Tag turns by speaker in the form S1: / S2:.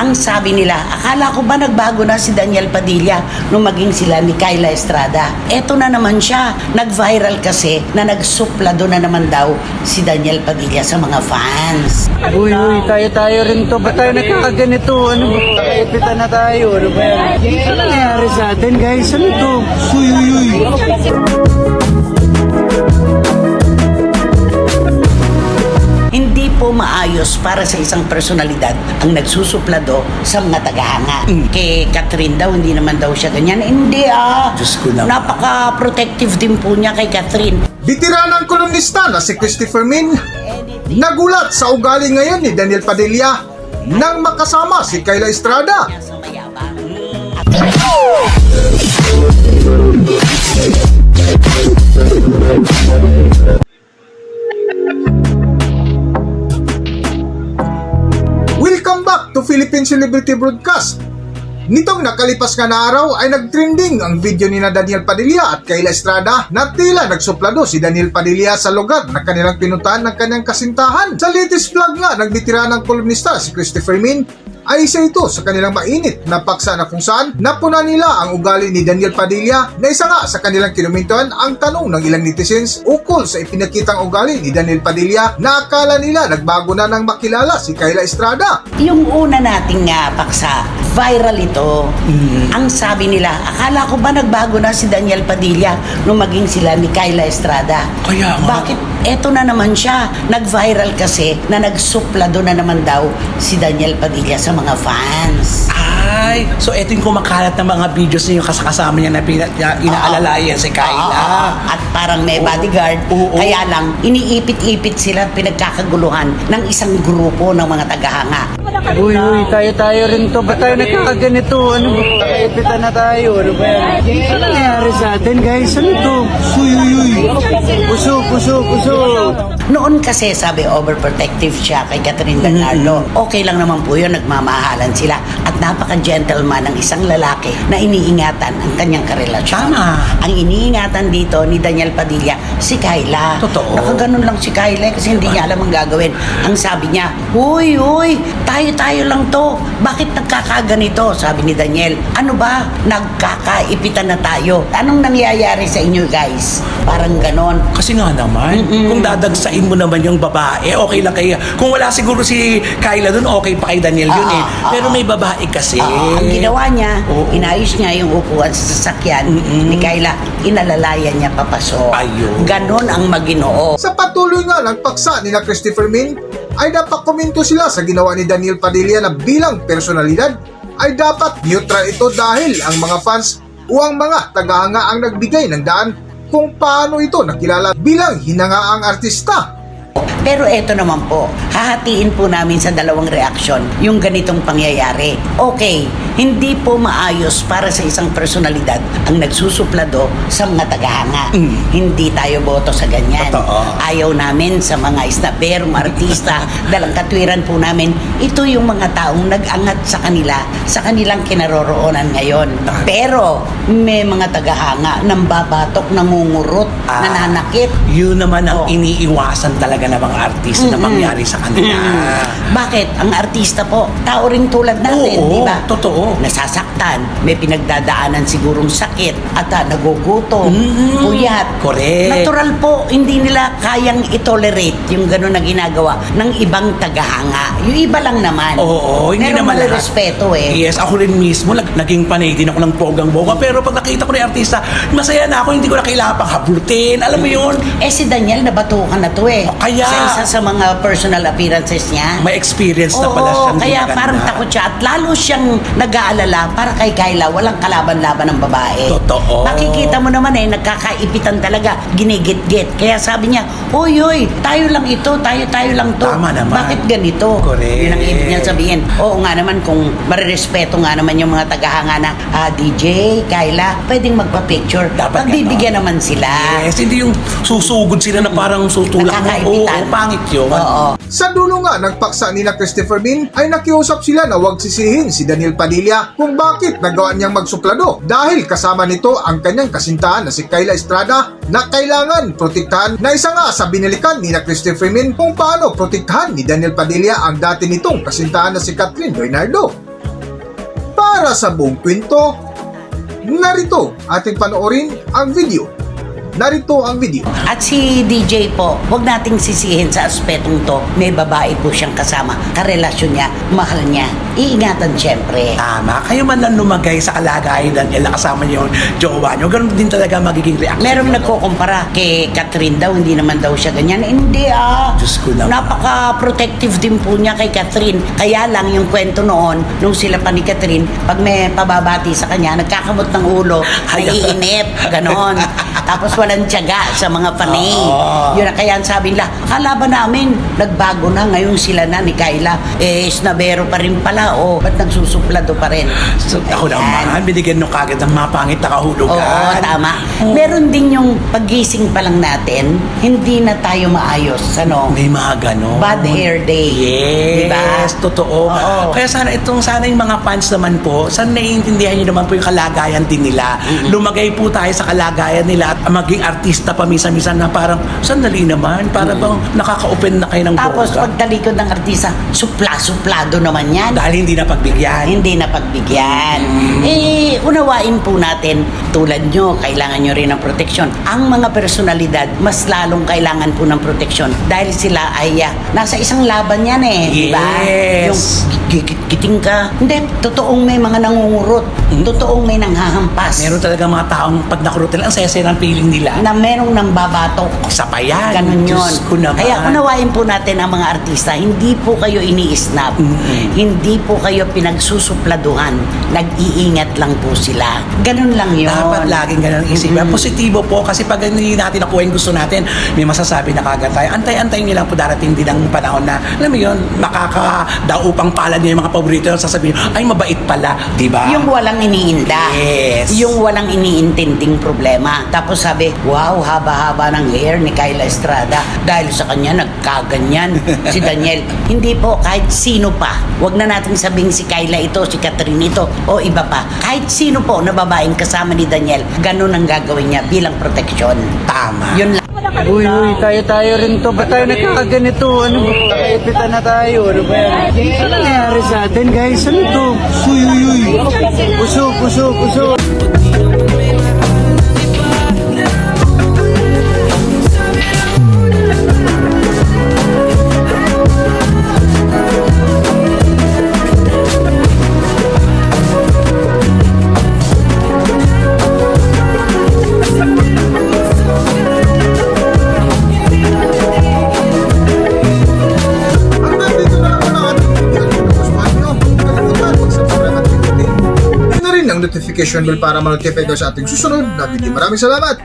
S1: Ang sabi nila, akala ko ba nagbago na si Daniel Padilla nung maging sila ni Kyla Estrada? Eto na naman siya. Nag-viral kasi na nagsuplado na naman daw si Daniel Padilla sa mga fans.
S2: Uy, tayo rin to. Ba't tayo nagkakaganito? Ano ba? Kaipitan na tayo. Ano ba yan? Ano nangyari sa atin, guys? Ano to? Uy.
S1: Hindi po maayos para sa isang personalidad ang nagsusuplado sa mga tagahanga. Kay Catherine daw, hindi naman daw siya ganyan. Hindi
S2: Diyos ko naman.
S1: Napaka-protective din po niya kay Catherine.
S3: Bitiranang kolumnista na si Christopher Min nagulat sa ugali ngayon ni Daniel Padilla nang makasama si Kyla Estrada.
S1: Sa mayabang.
S3: Welcome back to Philippine Celebrity Broadcast. Nitong nakalipas nga na araw ay nagtrending ang video ni na Daniel Padilla at Kyla Estrada na tila nagsuplado si Daniel Padilla sa lugar na kanilang pinuntahan ng kanyang kasintahan. Sa latest vlog nga, nagbitira ng kolumnista si Christopher Min ay isa ito sa kanilang mainit na paksa na kung saan napuna nila ang ugali ni Daniel Padilla na isa nga sa kanilang kinumentuhan ang tanong ng ilang netizens ukol sa ipinakitang ugali ni Daniel Padilla na akala nila nagbago na nang makilala si Kyla Estrada.
S1: Yung una nating paksa, viral ito. Ang sabi nila, akala ko ba nagbago na si Daniel Padilla nung maging sila ni Kyla Estrada?
S2: Kaya nga.
S1: Bakit? Eto na naman siya. Nag-viral kasi na nagsuplado na naman daw si Daniel Padilla sa mga fans.
S4: Ay, so eto yung kumakalat ng mga videos niyo kasama niya na inaalalayan si Kyla.
S1: At parang may bodyguard.
S4: Oo.
S1: Kaya lang, iniipit-ipit sila at pinagkakaguluhan ng isang grupo ng mga tagahanga.
S2: Uy, tayo rin to. Ba't tayo nagkakaganito? Ano ba? Kaipitan na tayo. Ano ba yan? Ano nangyari sa atin, guys? Ano to? Uy. Puso.
S1: Noon kasi sabi overprotective siya kay Catherine Bernardo. Okay lang naman po yun, nagmamahalan sila. At napaka-gentleman ng isang lalaki na iniingatan ang kanyang karelasyon.
S4: Tama.
S1: Ang iniingatan dito ni Daniel Padilla, si Kyla.
S4: Totoo.
S1: Nakaganon lang si Kyla kasi hindi niya alam ang gagawin. Ang sabi niya, Huy, tayo lang to. Bakit nagkakaganito? Sabi ni Daniel, ano ba? Nagkakaipitan na tayo. Anong nangyayari sa inyo guys? Parang ganon.
S4: Kasi nga naman, kung dadagsain mo naman yung babae, okay lang kaya. Kung wala siguro si Kyla dun, okay pa kay Daniel yun Pero may babae kasi.
S1: Ang ginawa niya,
S4: Oo.
S1: inayos niya yung upuan sa sasakyan ni Kyla, inalalayan niya papasok.
S4: Ayun.
S1: Ganon ang maginoo.
S3: Sa patuloy nga ng paksa ni na Christopher Min ay napakomento sila sa ginawa ni Daniel Padilla na bilang personalidad ay dapat neutral ito dahil ang mga fans o ang mga tagahanga ang nagbigay ng daan kung paano ito nakilala bilang hinangaang artista.
S1: Pero eto naman po, hahatiin po namin sa dalawang reaksyon yung ganitong pangyayari. Okay, hindi po maayos para sa isang personalidad ang nagsusuplado sa mga tagahanga. Hindi tayo boto sa ganyan.
S4: Totoo.
S1: Ayaw namin sa mga isnaberong artista, dalang katwiran po namin, ito yung mga taong nag-angat sa kanila, sa kanilang kinaroroonan ngayon. Pero may mga tagahanga nang babatok, nangungurot, nananakit.
S4: Yun naman ang
S1: Oo.
S4: iniiwasan talaga ng mga artista na mangyari sa kanila.
S1: Bakit? Ang artista po, tao rin tulad natin,
S4: Oo,
S1: di ba?
S4: totoo.
S1: Nasasaktan, may pinagdadaanan sigurong sakit, at nagugutom, puyat.
S4: Correct.
S1: Natural po, hindi nila kayang itolerate yung gano'n na ginagawa ng ibang tagahanga. Yung iba lang naman.
S4: Oo, hindi
S1: pero
S4: naman lahat.
S1: respeto
S4: Yes, ako rin mismo, naging panay din ako ng pogang-boga. Pero pag nakita ko na yung artista, masaya na ako, hindi ko na kailangan pang hablutin. Alam mo yun?
S1: Eh si Daniel, nabatukan na to eh.
S4: Kaya.
S1: Sa isa sa mga personal appearances niya.
S4: May experience na
S1: Oo,
S4: pala siyang
S1: kaya
S4: ginaganda.
S1: parang takot siya at lalo siyang nag-aalala para kay Kyla, walang kalaban-laban ng babae.
S4: Totoo.
S1: Makikita mo naman nagkakaipitan talaga, ginigit-git. Kaya sabi niya, Uy, tayo lang ito, tayo lang to.
S4: Tama naman.
S1: Bakit ganito?
S4: Correct.
S1: Yun ang ibig niya sabihin. Oo nga naman, kung marirespeto nga naman yung mga tagahanga na, DJ, Kyla, pwedeng magpa-picture.
S4: Dapat
S1: Pagbibigyan naman sila.
S4: Yes, hindi yung susugod sila na parang sutulak mo.
S1: Nagkakaipitan.
S4: Oo, pangit yun.
S1: Oo.
S3: Sa dulo nga ng paksa ni na Christopher Min ay nakiusap sila na huwag sisihin si Daniel Padilla kung bakit nagawa niyang magsuplado dahil kasama nito ang kanyang kasintahan na si Kyla Estrada na kailangan protektahan na isa nga sa binilikan ni na Christopher Min kung paano protektahan ni Daniel Padilla ang dati nitong kasintahan na si Catherine Bernardo. Para sa buong kwento, narito ating panoorin ang video. Narito ang video.
S1: At si DJ po, huwag nating sisihin sa aspetong to. May babae po siyang kasama. Karelasyon niya, mahal niya. Iingatan siyempre.
S4: Tama. Kayo man lang lumagay sa kalagayan Daniel na kasama niyo yung jowa niyo. Ganun din talaga magiging reaction.
S1: Merong nagkukumpara kay Catherine daw, hindi naman daw siya ganyan. Hindi
S4: Diyos ko naman.
S1: Napaka-protective din po niya kay Catherine. Kaya lang yung kwento noon, nung sila pa ni Catherine, pag may pababati sa kanya, nagkakamot ng ulo, naiinip, ganon. Tapos walang tiyaga sa mga panay.
S4: Oo.
S1: Yun na kaya ang sabi nila, akala ba namin, nagbago na, ngayon sila na ni Kyla. Snabero pa rin pala, ba't nagsusuplado pa rin?
S4: So, ako
S1: Ayan.
S4: naman, binigyan nyo kagad ng mga pangit na kahulugan.
S1: Oo, tama. Meron din yung paggising pa lang natin, hindi na tayo maayos. Ano?
S4: May mga ganon.
S1: Bad hair day.
S4: Yes,
S1: Diba?
S4: totoo.
S1: Oo.
S4: Kaya sana yung mga fans naman po, sana naiintindihan nyo naman po yung kalagayan din nila. Lumagay po tayo sa kalagayan nila at maging artista pa minsan-minsan na parang, sandali naman, para bang nakaka-open na kayo ng
S1: Tapos
S4: boga.
S1: pagtalikod ng artista, supla-suplado naman yan.
S4: Dahil hindi na pagbigyan.
S1: Hindi na pagbigyan. Unawain po natin, tulad nyo, kailangan nyo rin ng proteksyon. Ang mga personalidad, mas lalong kailangan po ng proteksyon dahil sila ay nasa isang laban yan di ba?
S4: Yes.
S1: Yung giting ka. Hindi, totoong may mga nangungurot. Totoong may nanghahampas.
S4: Meron talaga mga taong pag nakurutin, ang saya-saya ng feeling nila.
S1: Na merong nang babatok.
S4: Sa payan.
S1: Ganun yun.
S4: Diyos ko naman.
S1: Kaya unawain po natin ang mga artista, hindi po kayo ini-snap. Hindi po kayo pinagsusupladuhan. Nag-iingat lang po sila. Ganun lang yun.
S4: Dapat laging ganun ang isip. Positibo po kasi pag hindi natin nakuha yung gusto natin, may masasabi na kagad tayo. Antay-antay nyo lang po darating din ang panahon na, alam mo yun, makakadaupang palad niyo yung mga paborito, sasabihin, ay mabait pala, di ba?
S1: Yung walang iniinda.
S4: Yes.
S1: Yung walang iniintinding problema. Tapos sabi, wow, haba-haba ng hair ni Kyla Estrada. Dahil sa kanya, nagkaganyan si Daniel. Hindi po, kahit sino pa. Huwag na natin sabing si Kyla ito, si Catherine ito, o iba pa. Kahit sino po na babaeng kasama ni Daniel, ganun ang gagawin niya bilang proteksyon.
S4: Tama.
S1: Yun lang.
S2: Uy, tayo rin to. Ba't tayo nagkakaganito? Ano ba? Nakaipita na tayo. Ano ba yan? Ano nangyari sa atin, guys? Ano to? Uy. Puso.
S3: Hanggang dito na lang muna ang ating video. Kung nagustuhan nyo, kalimutan mag-subscribe at pindutin. Yun na rin ang notification bell para ma-notify kayo sa ating susunod na video. Maraming salamat!